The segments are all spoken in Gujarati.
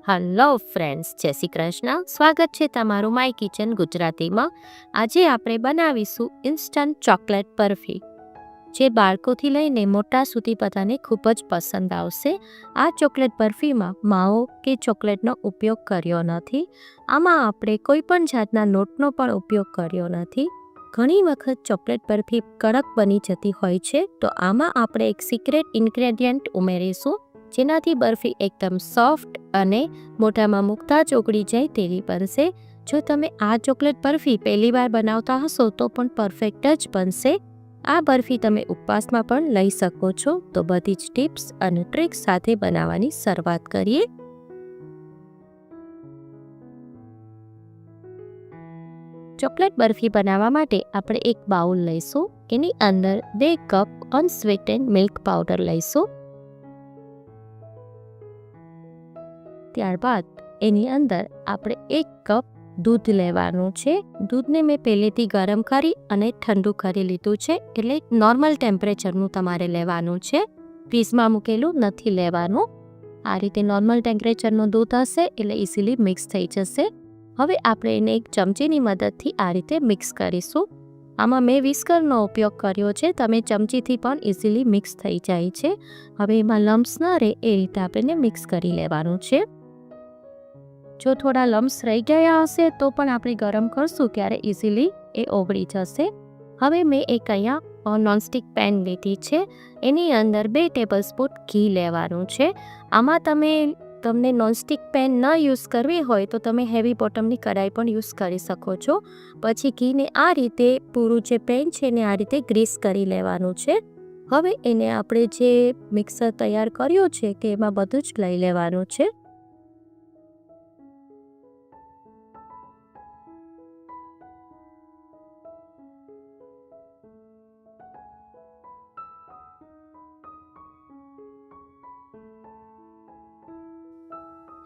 હલો ફ્રેન્ડ્સ, જય શ્રી કૃષ્ણ. સ્વાગત છે તમારું માય કિચન ગુજરાતીમાં. આજે આપણે બનાવીશું ઇન્સ્ટન્ટ ચોકલેટ બરફી, જે બાળકોથી લઈને મોટા સુધી બધાને ખૂબ જ પસંદ આવશે. આ ચોકલેટ બરફીમાં માવો કે ચોકલેટનો ઉપયોગ કર્યો નથી. આમાં આપણે કોઈ પણ જાતના લોટનો પણ ઉપયોગ કર્યો નથી. ઘણી વખત ચોકલેટ બરફી કડક બની જતી હોય છે, તો આમાં આપણે એક સિક્રેટ ઇન્ગ્રેડિયન્ટ ઉમેરીશું, જેનાથી બરફી એકદમ સોફ્ટ અને મોઢામાં મૂકતા જ ઓગળી જાય તેવી બનશે. જો તમે આ ચોકલેટ બરફી પહેલીવાર બનાવતા હશો તો પણ પરફેક્ટ જ બનશે. આ બરફી તમે ઉપવાસમાં પણ લઈ શકો છો. તો બધી જ ટિપ્સ અને ટ્રિક્સ સાથે બનાવવાની શરૂઆત કરીએ. ચોકલેટ બરફી બનાવવા માટે આપણે એક બાઉલ લઈશું. એની અંદર 2 કપ અનસ્વીટેન્ડ મિલ્ક પાવડર લઈશું. ત્યારબાદ એની અંદર આપણે 1 કપ દૂધ લેવાનું છે. દૂધને મેં પહેલેથી ગરમ કરી અને ઠંડુ કરી લીધું છે, એટલે નોર્મલ ટેમ્પરેચરનું તમારે લેવાનું છે. ફ્રીઝમાં મૂકેલું નથી લેવાનું. આ રીતે નોર્મલ ટેમ્પરેચરનું દૂધ હશે એટલે ઇઝીલી મિક્સ થઈ જશે. હવે આપણે એને એક ચમચીની મદદથી આ રીતે મિક્સ કરીશું. આમાં મેં વિસ્કરનો ઉપયોગ કર્યો છે, તમે ચમચીથી પણ ઇઝીલી મિક્સ થઈ જાય છે. હવે એમાં લમ્સ ન રહે એ રીતે આપણે મિક્સ કરી લેવાનું છે. જો થોડા લમ્સ રહી ગયા હશે તો પણ આપણે ગરમ કરશું ત્યારે ઇઝીલી એ ઓગળી જશે. હવે મેં એક અહીંયા નોનસ્ટિક પેન લીધી છે. એની અંદર 2 ટેબલસ્પૂન ઘી લેવાનું છે. આમાં તમને નોનસ્ટિક પેન ન યુઝ કરવી હોય તો તમે હેવી બોટમની કઢાઈ પણ યુઝ કરી શકો છો. પછી ઘીને આ રીતે પૂરું જે પેન છે એને આ રીતે ગ્રીસ કરી લેવાનું છે. હવે એને આપણે જે મિક્સર તૈયાર કર્યું છે કે એમાં બધું જ લઈ લેવાનું છે.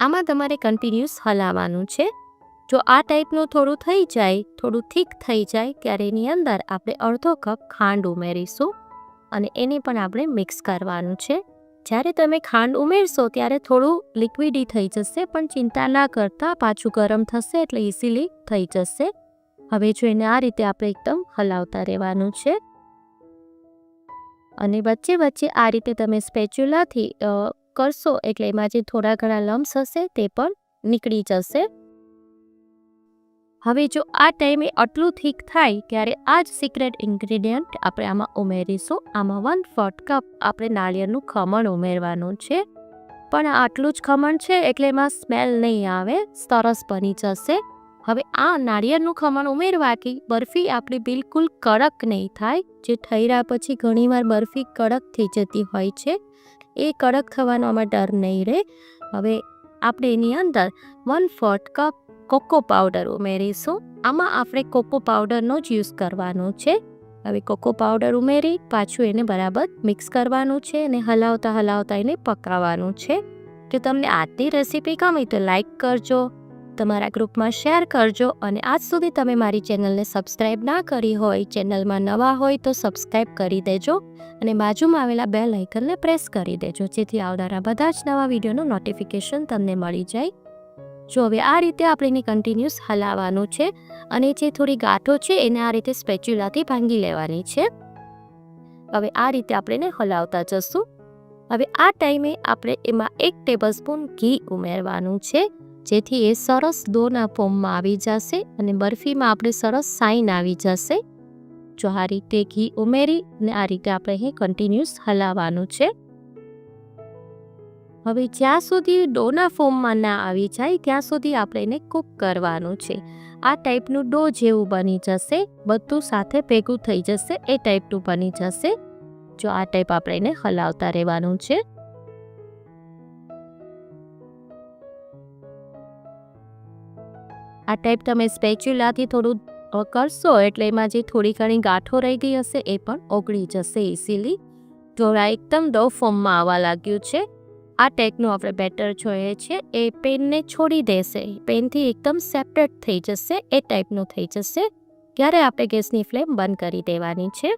આમાં તમારે કન્ટિન્યુઅસ હલાવવાનું છે. જો આ ટાઈપનું થોડું થઈ જાય, થોડું થીક થઈ જાય, ત્યારે એની અંદર આપણે અડધો કપ ખાંડ ઉમેરીશું અને એને પણ આપણે મિક્સ કરવાનું છે. જ્યારે તમે ખાંડ ઉમેરશો ત્યારે થોડું લિક્વિડી થઈ જશે, પણ ચિંતા ના કરતા, પાછું ગરમ થશે એટલે ઇઝીલી થઈ જશે. હવે જો એને આ રીતે આપણે એકદમ હલાવતા રહેવાનું છે અને વચ્ચે વચ્ચે આ રીતે તમે સ્પેચ્યુલાથી કરશો એટલે એમાં જે થોડા ઘણા લમ્સ હશે તે પણ નીકળી જશે. હવે જો આ ટાઈમે આટલું થીક થાય ત્યારે આ જ સિક્રેટ ઇન્ગ્રેડિયન્ટ આપણે આમાં ઉમેરીશું. આમાં 1/4 કપ આપણે નાળિયેરનું ખમણ ઉમેરવાનું છે. પણ આટલું જ ખમણ છે એટલે એમાં સ્મેલ નહીં આવે, સરસ બની જશે. હવે આ નાળિયેરનું ખમણ ઉમેરવાથી બરફી આપણી બિલકુલ કડક નહીં થાય. જે ઠર્યા પછી ઘણીવાર બરફી કડક થઈ જતી હોય છે, એ કડક થવાનો આમાં ડર નહીં રહે. હવે આપણે એની અંદર 1/4 કપ કોકો પાવડર ઉમેરીશું. આમાં આપણે કોકો પાવડરનો જ યુઝ કરવાનો છે. હવે કોકો પાવડર ઉમેરી પાછું એને બરાબર મિક્સ કરવાનું છે અને હલાવતા હલાવતા એને પકાવવાનું છે. જો તમને આજની રેસીપી ગમે તો લાઈક કરજો, તમારા ગ્રુપમાં શેર કરજો અને આજ સુધી તમે મારી ચેનલને સબસ્ક્રાઈબ ના કરી હોય, ચેનલમાં નવા હોય તો સબસ્ક્રાઈબ કરી દેજો અને બાજુમાં આવેલા બેલ આઇકનને પ્રેસ કરી દેજો, જેથી આવનારા બધા જ નવા વિડીયોનું નોટિફિકેશન તમને મળી જાય. જો હવે આ રીતે આપણે એને કન્ટિન્યુઅસ હલાવવાનું છે અને જે થોડી ગાંઠો છે એને આ રીતે સ્પેચ્યુલાથી ભાંગી લેવાની છે. હવે આ રીતે આપણે એને હલાવતા જશું. હવે આ ટાઈમે આપણે એમાં 1 ટેબલસ્પૂન ઘી ઉમેરવાનું છે, જેથી એ સરસ ડોના ફોર્મમાં આવી જશે અને બરફીમાં આપણે સરસ સાઈન આવી જશે. જો આ રીતે ઘી ઉમેરી અને આ રીતે આપણે અહીં કન્ટિન્યુઅસ હલાવવાનું છે. હવે જ્યાં સુધી ડોના ફોર્મમાં ના આવી જાય ત્યાં સુધી આપણે એને કૂક કરવાનું છે. આ ટાઈપનું ડો જેવું બની જશે, બધું સાથે ભેગું થઈ જશે, એ ટાઈપનું બની જશે. જો આ ટાઈપ આપણે એને હલાવતા રહેવાનું છે. આ ટાઈપ તમે સ્પેચ્યુલાથી થોડું કરશો એટલે એમાં જે થોડી ઘણી ગાંઠો રહી ગઈ હશે એ પણ ઓગળી જશે ઇઝીલી. જો આ એકદમ ડો ફોર્મમાં આવવા લાગ્યું છે, આ ટાઈપનું આપણે બેટર જોઈએ છે, એ પેનને છોડી દેશે, પેનથી એકદમ સેપરેટ થઈ જશે, એ ટાઈપનું થઈ જશે. ત્યારે આપણે ગેસની ફ્લેમ બંધ કરી દેવાની છે.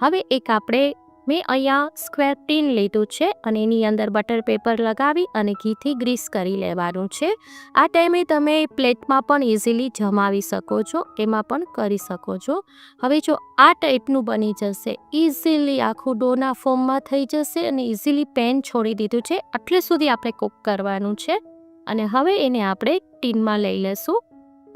હવે એક આપણે મેં અહીંયા સ્ક્વેર ટીન લીધું છે અને એની અંદર બટર પેપર લગાવી અને ઘીથી ગ્રીસ કરી લેવાનું છે. આ ટાઈમે તમે પ્લેટમાં પણ ઇઝીલી જમાવી શકો છો, એમાં પણ કરી શકો છો. હવે જો આ ટાઈપનું બની જશે, ઇઝીલી આખું ડોના ફોર્મમાં થઈ જશે અને ઇઝીલી પેન છોડી દીધું છે. આટલે સુધી આપણે કૂક કરવાનું છે અને હવે એને આપણે ટીનમાં લઈ લેશું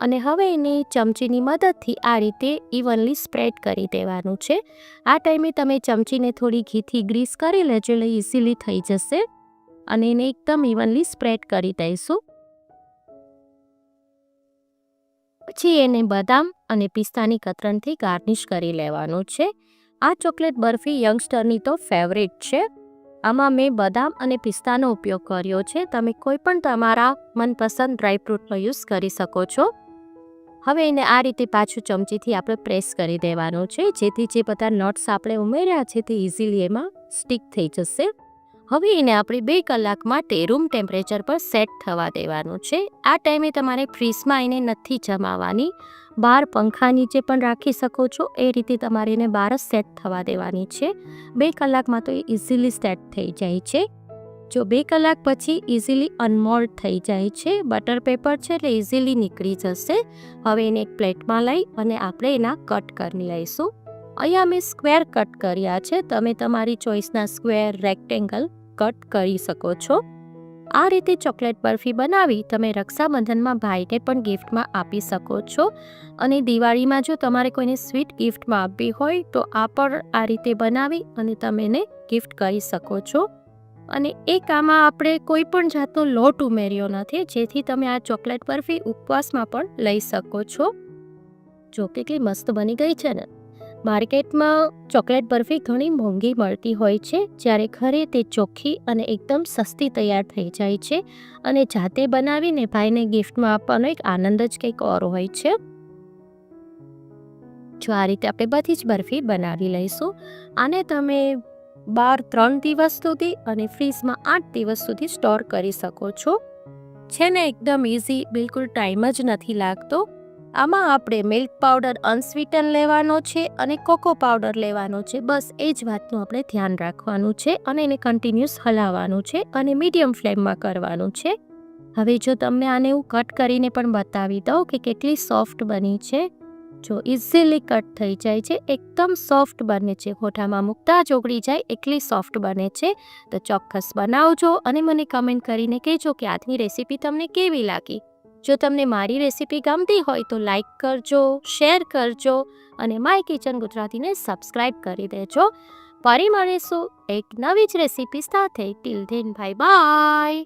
અને હવે એને ચમચીની મદદથી આ રીતે ઇવનલી સ્પ્રેડ કરી દેવાનું છે. આ ટાઈમે તમે ચમચીને થોડી ઘીથી ગ્રીસ કરી લેજો એટલે ઇઝીલી થઈ જશે અને એને એકદમ ઇવનલી સ્પ્રેડ કરી દઈશું. પછી એને બદામ અને પિસ્તાની કતરણથી ગાર્નિશ કરી લેવાનું છે. આ ચોકલેટ બરફી યંગસ્ટરની તો ફેવરેટ છે. આમાં મેં બદામ અને પિસ્તાનો ઉપયોગ કર્યો છે. તમે કોઈ પણ તમારા મનપસંદ ડ્રાયફ્રૂટનો યુઝ કરી શકો છો. હવે એને આ રીતે પાછું ચમચીથી આપણે પ્રેસ કરી દેવાનું છે, જેથી જે બધા નટ્સ આપણે ઉમેર્યા છે તે ઇઝીલી એમાં સ્ટીક થઈ જશે. હવે એને આપણે 2 કલાક માટે રૂમ ટેમ્પરેચર પર સેટ થવા દેવાનું છે. આ ટાઈમે તમારે ફ્રીઝમાં એને નથી જમાવવાની, બહાર પંખા નીચે પણ રાખી શકો છો. એ રીતે તમારે એને બહાર જ સેટ થવા દેવાની છે. 2 કલાકમાં તો એ ઇઝીલી સેટ થઈ જાય છે. જો 2 કલાક પછી ઇઝીલી અનમોલ્ડ થઈ જાય છે. બટર પેપર છે એટલે ઇઝીલી નીકળી જશે. હવે એને એક પ્લેટમાં લઈ અને આપણે એના કટ કરી લઈશું. અહીંયા મેં સ્ક્વેર કટ કર્યા છે. તમે તમારી ચોઈસના સ્ક્વેર, રેક્ટેંગલ કટ કરી શકો છો. આ રીતે ચોકલેટ બરફી બનાવી તમે રક્ષાબંધનમાં ભાઈને પણ ગિફ્ટમાં આપી શકો છો. અને દિવાળીમાં જો તમારે કોઈને સ્વીટ ગિફ્ટમાં આપવી હોય તો આ પણ આ રીતે બનાવી અને તમે એને ગિફ્ટ કરી શકો છો. અને એક આમાં આપણે કોઈ પણ જાતનો લોટ ઉમેર્યો નથી, જેથી તમે આ ચોકલેટ બરફી ઉપવાસમાં પણ લઈ શકો છો. જો કેટલી મસ્ત બની ગઈ છે ને. માર્કેટમાં ચોકલેટ બરફી ઘણી મોંઘી મળતી હોય છે, જ્યારે ઘરે તે ચોખ્ખી અને એકદમ સસ્તી તૈયાર થઈ જાય છે. અને જાતે બનાવીને ભાઈને ગિફ્ટમાં આપવાનો એક આનંદ જ કંઈક ઓર હોય છે. જો આ રીતે આપણે બધી જ બરફી બનાવી લઈશું. આને તમે 3 દિવસ સુધી અને ફ્રીઝમાં 8 દિવસ સુધી સ્ટોર કરી શકો છો. છે ને એકદમ ઇઝી, બિલકુલ ટાઈમ જ નથી લાગતો. આમાં આપણે મિલ્ક પાવડર અનસ્વીટન લેવાનો છે અને કોકો પાવડર લેવાનો છે. બસ એ જ વાતનું આપણે ધ્યાન રાખવાનું છે અને એને કન્ટિન્યુઅસ હલાવવાનું છે અને મીડિયમ ફ્લેમમાં કરવાનું છે. હવે જો તમને આને હું કટ કરીને પણ બતાવી દઉં કે કેટલી સોફ્ટ બની છે. જો ઇઝીલી કટ થઈ જાય છે, એકદમ સોફ્ટ બને છે, મોઢામાં મૂકતા જ ઓગળી જાય એટલી સોફ્ટ બને છે. તો ચોક્કસ બનાવજો અને મને કમેન્ટ કરીને કહેજો કે આજની રેસીપી તમને કેવી લાગી. જો તમને મારી રેસીપી ગમતી હોય તો લાઈક કરજો, શેર કરજો અને માય કિચન ગુજરાતીને સબસ્ક્રાઈબ કરી દેજો. ફરી મળીશું એક નવી જ રેસીપી સાથે. Till then bye bye.